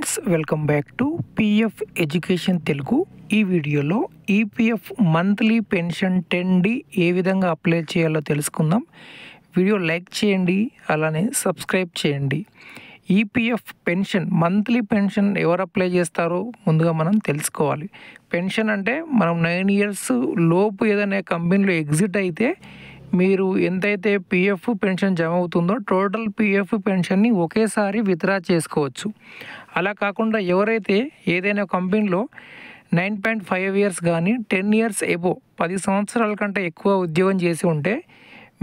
Friends, welcome back to PF education Telugu. ఈ వీడియోలో EPF monthly pension 10D ఏ విధంగా apply చేయాలో తెలుసుకుందాం. వీడియో లైక్ చేయండి, అలానే సబ్స్క్రైబ్ చేయండి. ఈపీఎఫ్ పెన్షన్ మంత్లీ పెన్షన్ ఎవరు అప్లై చేస్తారో ముందుగా మనం తెలుసుకోవాలి. పెన్షన్ అంటే మనం 9 years లోపు ఏదైనా కంపెనీలో ఎగ్జిట్ అయితే మీరు ఎంతైతే పిఎఫ్ పెన్షన్ జమ అవుతుందో టోటల్ పిఎఫ్ పెన్షన్ని ఒకేసారి విత్డ్రా చేసుకోవచ్చు. అలా కాకుండా ఎవరైతే ఏదైనా కంపెనీలో 9.5 years కానీ 10 years ఎబో 10 సంవత్సరాల కంటే ఎక్కువ ఉద్యోగం చేసి ఉంటే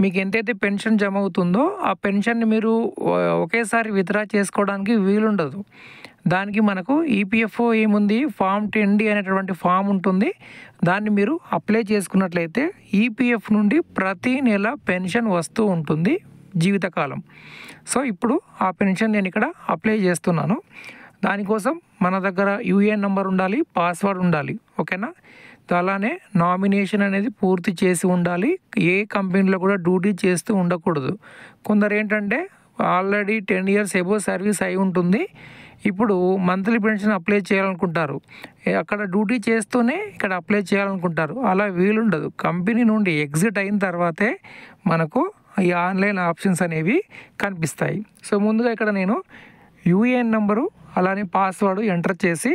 మీకు ఎంతైతే పెన్షన్ జమ అవుతుందో ఆ పెన్షన్ని మీరు ఒకేసారి విత్డ్రా చేసుకోవడానికి వీలుండదు. దానికి మనకు ఈపీఎఫ్ఓ ఏముంది, ఫామ్ 10D అనేటువంటి ఫామ్ ఉంటుంది. దాన్ని మీరు అప్లై చేసుకున్నట్లయితే ఈపీఎఫ్ నుండి ప్రతి నెల పెన్షన్ వస్తూ ఉంటుంది జీవితకాలం. సో ఇప్పుడు ఆ పెన్షన్ నేను ఇక్కడ అప్లై చేస్తున్నాను. దానికోసం మన దగ్గర యూఏఎన్ నెంబర్ ఉండాలి, పాస్వర్డ్ ఉండాలి, ఓకేనా. అలానే నామినేషన్ అనేది పూర్తి చేసి ఉండాలి. ఏ కంపెనీలో కూడా డ్యూటీ చేస్తూ ఉండకూడదు. కొందరు ఏంటంటే ఆల్రెడీ 10 years ఎబో సర్వీస్ అయి ఉంటుంది, ఇప్పుడు మంత్లీ పెన్షన్ అప్లై చేయాలనుకుంటారు, అక్కడ డ్యూటీ చేస్తూనే ఇక్కడ అప్లై చేయాలనుకుంటారు. అలా వీలుండదు. కంపెనీ నుండి ఎగ్జిట్ అయిన తర్వాతే మనకు ఈ ఆన్లైన్ ఆప్షన్స్ అనేవి కనిపిస్తాయి. సో ముందుగా ఇక్కడ నేను యూఏఎన్ నెంబరు అలానే పాస్వర్డ్ ఎంటర్ చేసి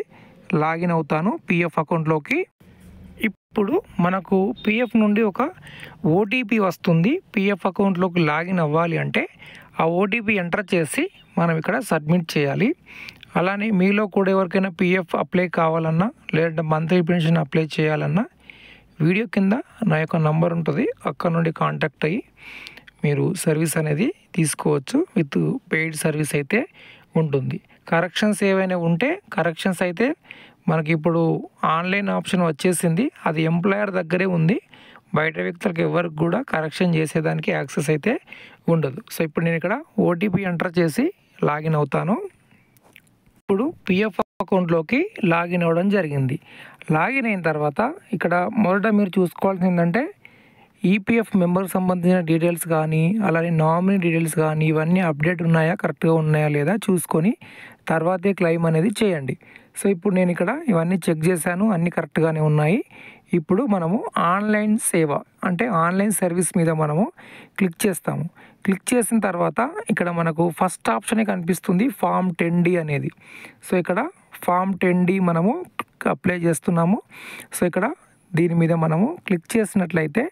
లాగిన్ అవుతాను పిఎఫ్ అకౌంట్లోకి. ఇప్పుడు మనకు పిఎఫ్ నుండి ఒక ఓటీపీ వస్తుంది. పిఎఫ్ అకౌంట్లోకి లాగిన్ అవ్వాలి అంటే ఆ ఓటీపీ ఎంటర్ చేసి మనం ఇక్కడ సబ్మిట్ చేయాలి. అలానే మీలో కూడా ఎవరికైనా పిఎఫ్ అప్లై కావాలన్నా లేదంటే మంత్లీ పెన్షన్ అప్లై చేయాలన్నా వీడియో కింద నా యొక్క నంబర్ ఉంటుంది, అక్కడ నుండి కాంటాక్ట్ అయ్యి మీరు సర్వీస్ అనేది తీసుకోవచ్చు. విత్ పెయిడ్ సర్వీస్ అయితే ఉంటుంది. కరెక్షన్స్ ఏవైనా ఉంటే కరెక్షన్స్ అయితే మనకి ఇప్పుడు ఆన్లైన్ ఆప్షన్ వచ్చేసింది, అది ఎంప్లాయర్ దగ్గరే ఉంది. బయట వ్యక్తులకు ఎవరికి కూడా కరెక్షన్ చేసేదానికి యాక్సెస్ అయితే ఉండదు. సో ఇప్పుడు నేను ఇక్కడ ఓటీపీ ఎంటర్ చేసి లాగిన్ అవుతాను. ఇప్పుడు పిఎఫ్ అకౌంట్లోకి లాగిన్ అవ్వడం జరిగింది. లాగిన్ అయిన తర్వాత ఇక్కడ మొదట మీరు చూసుకోవాల్సింది ఏంటంటే ఈపీఎఫ్ మెంబర్కి సంబంధించిన డీటెయిల్స్ కానీ అలానే నామినీ డీటెయిల్స్ కానీ ఇవన్నీ అప్డేట్ ఉన్నాయా, కరెక్ట్గా ఉన్నాయా లేదా చూసుకొని తర్వాతే క్లెయిమ్ అనేది చేయండి. సో ఇప్పుడు నేను ఇక్కడ ఇవన్నీ చెక్ చేశాను, అన్నీ కరెక్ట్గానే ఉన్నాయి. ఇప్పుడు మనము ఆన్లైన్ సేవ అంటే ఆన్లైన్ సర్వీస్ మీద మనము క్లిక్ చేస్తాము. క్లిక్ చేసిన తర్వాత ఇక్కడ మనకు ఫస్ట్ ఆప్షనే కనిపిస్తుంది, ఫామ్ 10D అనేది. సో ఇక్కడ ఫామ్ 10D మనము అప్లై చేస్తున్నాము. సో ఇక్కడ దీని మీద మనము క్లిక్ చేసినట్లయితే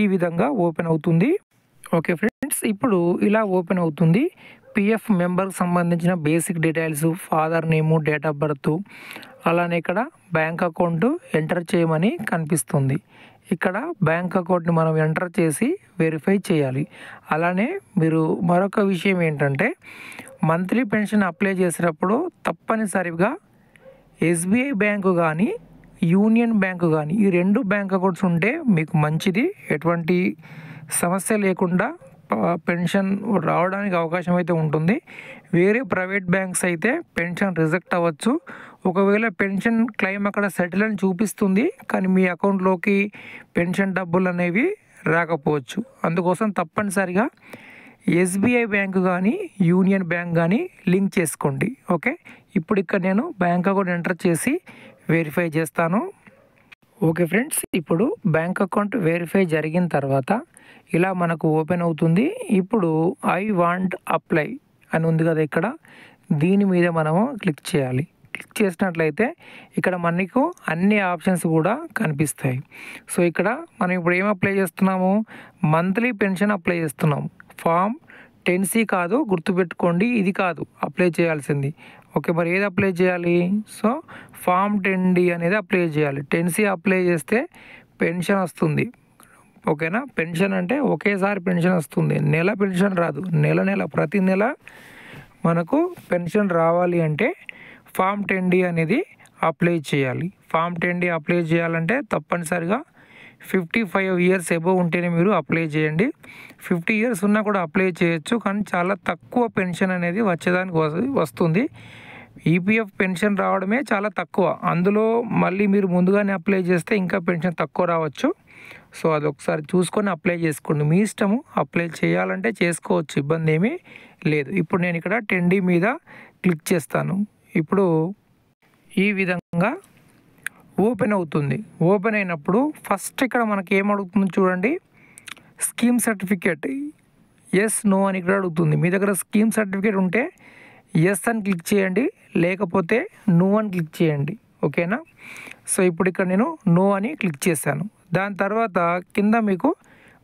ఈ విధంగా ఓపెన్ అవుతుంది. ఓకే ఫ్రెండ్స్, ఇప్పుడు ఇలా ఓపెన్ అవుతుంది. పిఎఫ్ మెంబర్కి సంబంధించిన basic details, father name, date of birth, అలానే ఇక్కడ బ్యాంక్ అకౌంట్ ఎంటర్ చేయమని కనిపిస్తుంది. ఇక్కడ బ్యాంక్ అకౌంట్ని మనం ఎంటర్ చేసి వెరిఫై చేయాలి. అలానే మీరు మరొక విషయం ఏంటంటే మంత్లీ పెన్షన్ అప్లై చేసేటప్పుడు తప్పనిసరిగా ఎస్బీఐ బ్యాంకు కానీ యూనియన్ బ్యాంకు కానీ ఈ 2 బ్యాంక్ అకౌంట్స్ ఉంటే మీకు మంచిది. ఎటువంటి సమస్య లేకుండా పెన్షన్ రావడానికి అవకాశం అయితే ఉంటుంది. వేరే ప్రైవేట్ బ్యాంక్స్ అయితే పెన్షన్ రిజెక్ట్ అవ్వచ్చు. ఒకవేళ పెన్షన్ క్లెయిమ్ అక్కడ సెటిల్ అని చూపిస్తుంది, కానీ మీ అకౌంట్లోకి పెన్షన్ డబ్బులు అనేవి రాకపోవచ్చు. అందుకోసం తప్పనిసరిగా ఎస్బీఐ బ్యాంకు కానీ యూనియన్ బ్యాంక్ కానీ లింక్ చేసుకోండి. ఓకే, ఇప్పుడు ఇక్కడ నేను బ్యాంక్ అకౌంట్ ఎంటర్ చేసి వెరిఫై చేస్తాను. ఓకే ఫ్రెండ్స్, ఇప్పుడు బ్యాంక్ అకౌంట్ వెరిఫై జరిగిన తర్వాత ఇలా మనకు ఓపెన్ అవుతుంది. ఇప్పుడు ఐ వాంట్ అప్లై అని ఉంది కదా, ఇక్కడ దీని మీద మనము క్లిక్ చేయాలి. క్లిక్ చేసినట్లయితే ఇక్కడ మనకు అన్ని ఆప్షన్స్ కూడా కనిపిస్తాయి. సో ఇక్కడ మనం ఇప్పుడు ఏం అప్లై చేస్తున్నాము, మంత్లీ పెన్షన్ అప్లై చేస్తున్నాము. ఫామ్ 10C కాదు, గుర్తుపెట్టుకోండి, ఇది కాదు అప్లై చేయాల్సింది. ఓకే, మరి ఏది అప్లై చేయాలి? సో ఫామ్ 10D అనేది అప్లై చేయాలి. 10C అప్లై చేస్తే పెన్షన్ వస్తుంది, ఓకేనా. పెన్షన్ అంటే ఒకేసారి పెన్షన్ వస్తుంది, నెల పెన్షన్ రాదు. నెల ప్రతి నెల మనకు పెన్షన్ రావాలి అంటే ఫామ్ 10D అనేది అప్లై చేయాలి. ఫామ్ 10D అప్లై చేయాలంటే తప్పనిసరిగా 55 years ఎబో ఉంటేనే మీరు అప్లై చేయండి. 50 years ఉన్నా కూడా అప్లై చేయొచ్చు, కానీ చాలా తక్కువ పెన్షన్ అనేది వచ్చేదానికి వస్తుంది. ఈపీఎఫ్ పెన్షన్ రావడమే చాలా తక్కువ, అందులో మళ్ళీ మీరు ముందుగానే అప్లై చేస్తే ఇంకా పెన్షన్ తక్కువ రావచ్చు. సో అది ఒకసారి చూసుకొని అప్లై చేసుకోండి, మీ ఇష్టము. అప్లై చేయాలంటే చేసుకోవచ్చు, ఇబ్బంది ఏమీ లేదు. ఇప్పుడు నేను ఇక్కడ 10D మీద క్లిక్ చేస్తాను. ఇప్పుడు ఈ విధంగా ఓపెన్ అవుతుంది. ఓపెన్ అయినప్పుడు ఫస్ట్ ఇక్కడ మనకి ఏమడుగుతుంది చూడండి, స్కీమ్ సర్టిఫికేట్ ఎస్ నో అని ఇక్కడ అడుగుతుంది. మీ దగ్గర స్కీమ్ సర్టిఫికేట్ ఉంటే ఎస్ అని క్లిక్ చేయండి, లేకపోతే నో అని క్లిక్ చేయండి. ఓకేనా? సో ఇప్పుడు ఇక్కడ నేను నో అని క్లిక్ చేశాను. దాని తర్వాత కింద మీకు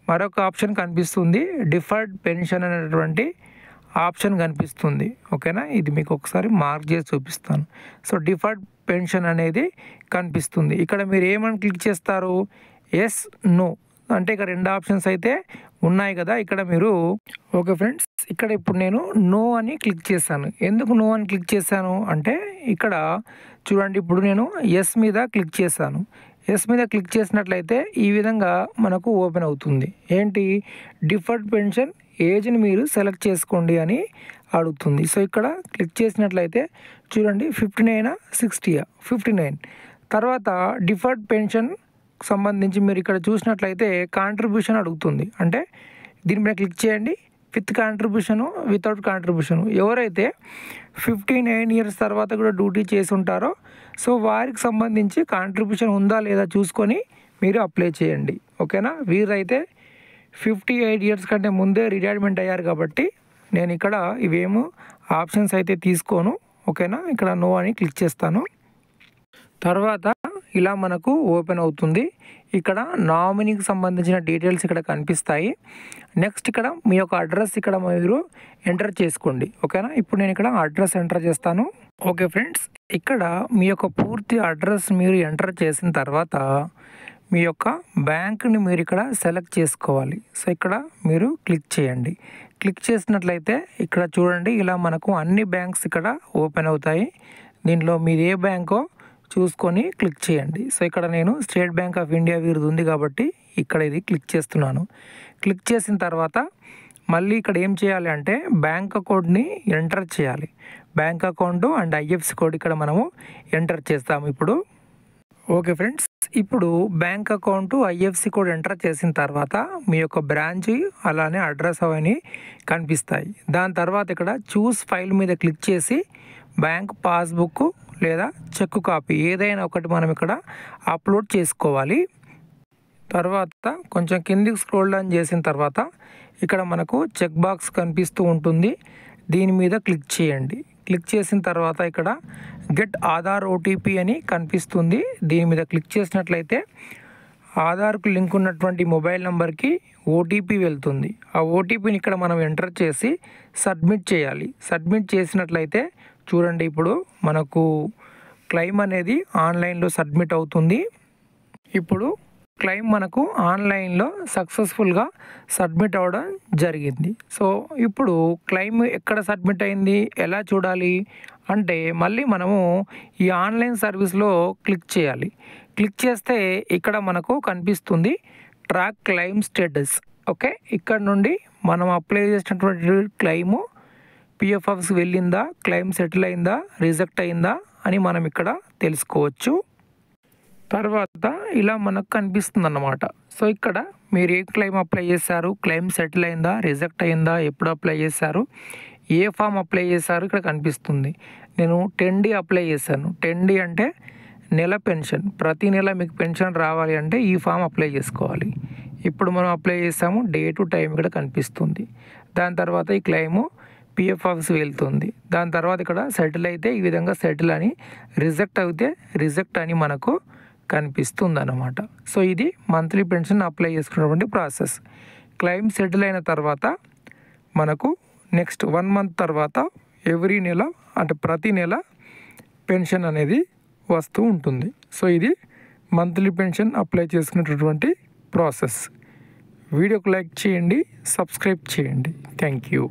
మరొక ఆప్షన్ కనిపిస్తుంది, డిఫర్డ్ పెన్షన్ అనేటువంటి ఆప్షన్ కనిపిస్తుంది. ఓకేనా? ఇది మీకు ఒకసారి మార్క్ చేసి చూపిస్తాను. సో డిఫర్డ్ పెన్షన్ అనేది కనిపిస్తుంది. ఇక్కడ మీరు ఏమని క్లిక్ చేస్తారు, ఎస్ నో అంటే ఇక్కడ 2 ఆప్షన్స్ అయితే ఉన్నాయి కదా. ఇక్కడ మీరు ఓకే ఫ్రెండ్స్, ఇక్కడ ఇప్పుడు నేను నో అని క్లిక్ చేశాను. ఎందుకు నో అని క్లిక్ చేశాను అంటే ఇక్కడ చూడండి, ఇప్పుడు నేను ఎస్ మీద క్లిక్ చేశాను. ఎస్ మీద క్లిక్ చేసినట్లయితే ఈ విధంగా మనకు ఓపెన్ అవుతుంది. ఏంటి, డిఫర్డ్ పెన్షన్ ఏజ్ని మీరు సెలెక్ట్ చేసుకోండి అని అడుగుతుంది. సో ఇక్కడ క్లిక్ చేసినట్లయితే చూడండి 59 60 59. తర్వాత డిఫర్డ్ పెన్షన్ సంబంధించి మీరు ఇక్కడ చూసినట్లయితే కాంట్రిబ్యూషన్ అడుగుతుంది. అంటే దీనిపైన క్లిక్ చేయండి, విత్ కాంట్రిబ్యూషను, వితౌట్ కాంట్రిబ్యూషను. ఎవరైతే 59 ఇయర్స్ తర్వాత కూడా డ్యూటీ చేసి ఉంటారో సో వారికి సంబంధించి కాంట్రిబ్యూషన్ ఉందా లేదా చూసుకొని మీరు అప్లై చేయండి. ఓకేనా? వీరైతే 58 ఇయర్స్ కంటే ముందే రిటైర్మెంట్ అయ్యారు కాబట్టి నేను ఇక్కడ ఇవేమో ఆప్షన్స్ అయితే తీసుకోను. ఓకేనా? ఇక్కడ నో అని క్లిక్ చేస్తాను. తర్వాత ఇలా మనకు ఓపెన్ అవుతుంది. ఇక్కడ నామినీకి సంబంధించిన డీటెయిల్స్ ఇక్కడ కనిపిస్తాయి. నెక్స్ట్ ఇక్కడ మీ యొక్క అడ్రస్ ఇక్కడ మీరు ఎంటర్ చేసుకోండి. ఓకేనా? ఇప్పుడు నేను ఇక్కడ అడ్రస్ ఎంటర్ చేస్తాను. ఓకే ఫ్రెండ్స్, ఇక్కడ మీ యొక్క పూర్తి అడ్రస్ మీరు ఎంటర్ చేసిన తర్వాత మీ యొక్క బ్యాంక్ని మీరు ఇక్కడ సెలెక్ట్ చేసుకోవాలి. సో ఇక్కడ మీరు క్లిక్ చేయండి. క్లిక్ చేసినట్లయితే ఇక్కడ చూడండి, ఇలా మనకు అన్ని బ్యాంక్స్ ఇక్కడ ఓపెన్ అవుతాయి. దీంట్లో మీది ఏ బ్యాంకో చూసుకొని క్లిక్ చేయండి. సో ఇక్కడ నేను స్టేట్ బ్యాంక్ ఆఫ్ ఇండియా వీరిది ఉంది కాబట్టి ఇక్కడ ఇది క్లిక్ చేస్తున్నాను. క్లిక్ చేసిన తర్వాత మళ్ళీ ఇక్కడ ఏం చేయాలి అంటే బ్యాంక్ అకౌంట్ని ఎంటర్ చేయాలి. Bank account and IFC code ఇక్కడ మనము ఎంటర్ చేస్తాము ఇప్పుడు. ఓకే ఫ్రెండ్స్, ఇప్పుడు bank account IFC code enter చేసిన తర్వాత మీ యొక్క బ్రాంచ్ అలానే అడ్రస్ అవన్నీ కనిపిస్తాయి. దాని తర్వాత ఇక్కడ చూస్ ఫైల్ మీద క్లిక్ చేసి బ్యాంక్ పాస్బుక్ లేదా చెక్ కాపీ ఏదైనా ఒకటి మనం ఇక్కడ అప్లోడ్ చేసుకోవాలి. తర్వాత కొంచెం కిందికి స్క్రోల్ డౌన్ చేసిన తర్వాత ఇక్కడ మనకు చెక్ బాక్స్ కనిపిస్తూ ఉంటుంది. దీని మీద క్లిక్ చేయండి. క్లిక్ చేసిన తర్వాత ఇక్కడ గెట్ ఆధార్ ఓటీపీ అని కనిపిస్తుంది. దీని మీద క్లిక్ చేసినట్లయితే ఆధార్కు లింక్ ఉన్నటువంటి మొబైల్ నెంబర్కి ఓటీపీ వెళ్తుంది. ఆ ఓటీపీని ఇక్కడ మనం ఎంటర్ చేసి సబ్మిట్ చేయాలి. సబ్మిట్ చేసినట్లయితే చూడండి, ఇప్పుడు మనకు క్లెయిమ్ అనేది ఆన్లైన్లో సబ్మిట్ అవుతుంది. ఇప్పుడు క్లెయిమ్ మనకు ఆన్లైన్లో సక్సెస్ఫుల్గా సబ్మిట్ అవ్వడం జరిగింది. సో ఇప్పుడు క్లెయిమ్ ఎక్కడ సబ్మిట్ అయింది, ఎలా చూడాలి అంటే మళ్ళీ మనము ఈ ఆన్లైన్ సర్వీస్లో క్లిక్ చేయాలి. క్లిక్ చేస్తే ఇక్కడ మనకు కనిపిస్తుంది ట్రాక్ క్లెయిమ్ స్టేటస్. ఓకే, ఇక్కడ నుండి మనం అప్లై చేసినటువంటి క్లెయిము పిఎఫ్ ఆఫీస్కి వెళ్ళిందా, క్లెయిమ్ సెటిల్ అయిందా, రిజెక్ట్ అయిందా అని మనం ఇక్కడ తెలుసుకోవచ్చు. తర్వాత ఇలా మనకు కనిపిస్తుంది అన్నమాట. సో ఇక్కడ మీరు ఏ క్లెయిమ్ అప్లై చేశారు, క్లెయిమ్ సెటిల్ అయిందా, రిజెక్ట్ అయిందా, ఎప్పుడు అప్లై చేశారు, ఏ ఫామ్ అప్లై చేశారు ఇక్కడ కనిపిస్తుంది. నేను 10D అప్లై చేశాను. 10D అంటే నెల పెన్షన్. ప్రతి నెల మీకు పెన్షన్ రావాలి అంటే ఈ ఫామ్ అప్లై చేసుకోవాలి. ఇప్పుడు మనం అప్లై చేసాము, డేటు టైం ఇక్కడ కనిపిస్తుంది. దాని తర్వాత ఈ క్లెయిము పిఎఫ్ ఆఫీస్ వెళ్తుంది. దాని తర్వాత ఇక్కడ సెటిల్ అయితే ఈ విధంగా సెటిల్ అని, రిజెక్ట్ అయితే రిజెక్ట్ అని మనకు కనిపిస్తుంది అన్నమాట. సో ఇది మంత్లీ పెన్షన్ అప్లై చేసుకున్నటువంటి ప్రాసెస్. క్లెయిమ్ సెటిల్ అయిన తర్వాత మనకు నెక్స్ట్ 1 మంత్ తర్వాత ఎవ్రీ నెల అంటే ప్రతి నెల పెన్షన్ అనేది వస్తూ ఉంటుంది. సో ఇది మంత్లీ పెన్షన్ అప్లై చేసుకునేటటువంటి ప్రాసెస్. వీడియోకి లైక్ చేయండి, సబ్స్క్రైబ్ చేయండి. Thank you.